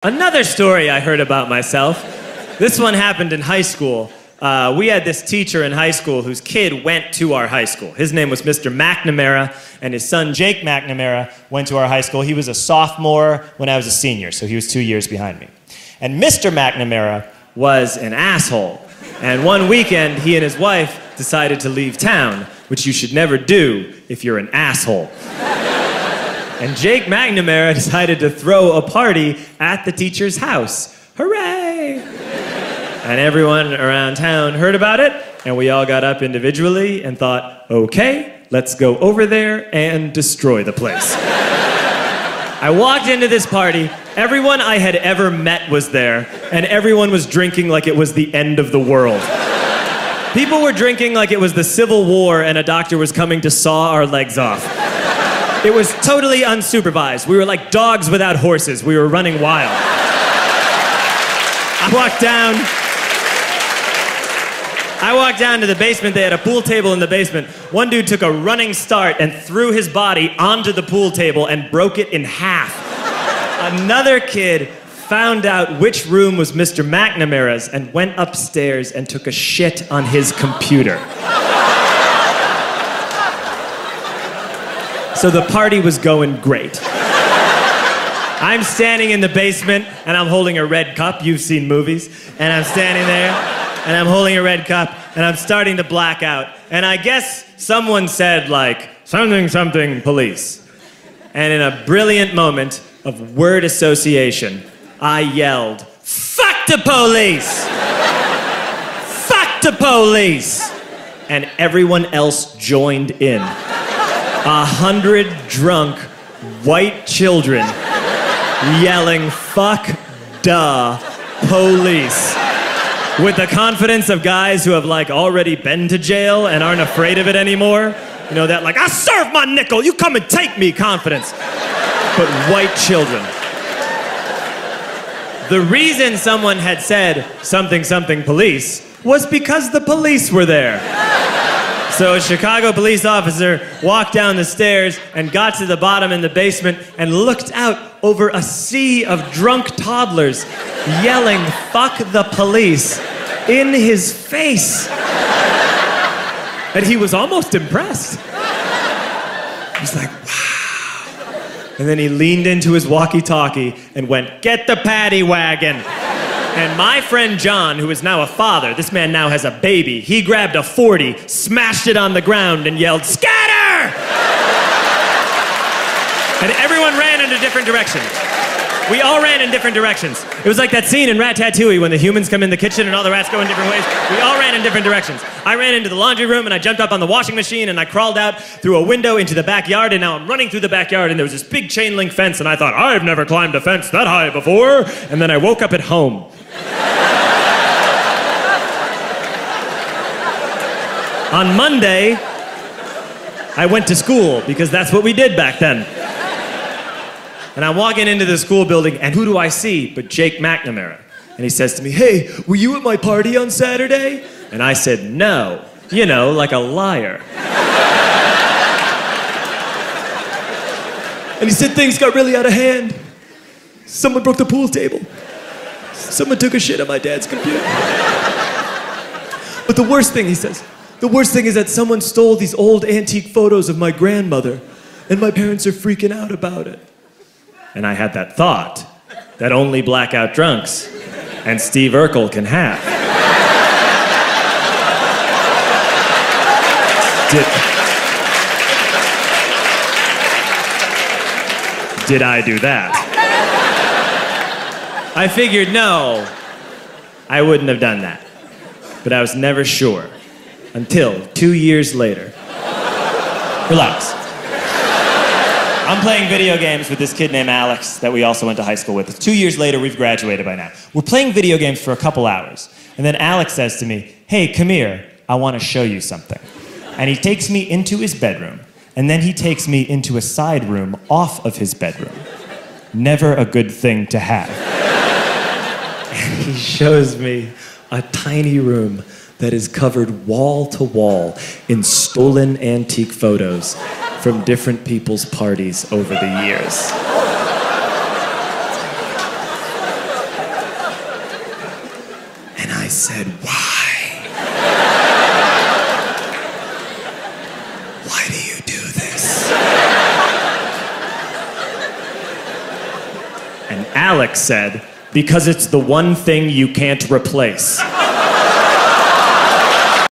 Another story I heard about myself. This one happened in high school. We had this teacher in high school whose kid went to our high school. His name was Mr. McNamara, and his son Jake McNamara went to our high school. He was a sophomore when I was a senior, so he was 2 years behind me. And Mr. McNamara was an asshole. And one weekend, he and his wife decided to leave town, which you should never do if you're an asshole. And Jake McNamara decided to throw a party at the teacher's house. Hooray! And everyone around town heard about it, and we all got up individually and thought, okay, let's go over there and destroy the place. I walked into this party, everyone I had ever met was there, and everyone was drinking like it was the end of the world. People were drinking like it was the Civil War and a doctor was coming to saw our legs off. It was totally unsupervised. We were like dogs without horses. We were running wild. I walked down to the basement. They had a pool table in the basement. One dude took a running start and threw his body onto the pool table and broke it in half. Another kid found out which room was Mr. McNamara's and went upstairs and took a shit on his computer. So the party was going great. I'm standing in the basement and I'm holding a red cup. You've seen movies. And I'm standing there and I'm holding a red cup and I'm starting to black out. And I guess someone said like, something, something, police. And in a brilliant moment of word association, I yelled, fuck the police! Fuck the police! And everyone else joined in. 100 drunk white children yelling, fuck the police. With the confidence of guys who have like already been to jail and aren't afraid of it anymore. You know, that like, I serve my nickel, you come and take me confidence. But white children. The reason someone had said something, something police was because the police were there. So a Chicago police officer walked down the stairs and got to the bottom in the basement and looked out over a sea of drunk toddlers yelling, fuck the police, in his face. And he was almost impressed. He was like, wow. And then he leaned into his walkie-talkie and went, get the paddy wagon. And my friend John, who is now a father, this man now has a baby, he grabbed a 40, smashed it on the ground, and yelled, scatter! And everyone ran in a different direction. We all ran in different directions. It was like that scene in Ratatouille when the humans come in the kitchen and all the rats go in different ways. We all ran in different directions. I ran into the laundry room and I jumped up on the washing machine and I crawled out through a window into the backyard, and now I'm running through the backyard and there was this big chain link fence and I thought, I've never climbed a fence that high before. And then I woke up at home. On Monday, I went to school because that's what we did back then. And I'm walking into the school building, and who do I see but Jake McNamara? And he says to me, hey, were you at my party on Saturday? And I said, no. You know, like a liar. And he said things got really out of hand. Someone broke the pool table. Someone took a shit on my dad's computer. But the worst thing, he says, the worst thing is that someone stole these old antique photos of my grandmother, and my parents are freaking out about it. And I had that thought that only blackout drunks and Steve Urkel can have. Did I do that? I figured, no, I wouldn't have done that. But I was never sure until 2 years later. Relax. I'm playing video games with this kid named Alex that we also went to high school with. 2 years later, we've graduated by now. We're playing video games for a couple hours. And then Alex says to me, hey, come here, I want to show you something. And he takes me into his bedroom, and then he takes me into a side room off of his bedroom. Never a good thing to have. And he shows me a tiny room that is covered wall to wall in stolen antique photos from different people's parties over the years. said, "Why? Why do you do this?" And Alex said, "Because it's the one thing you can't replace."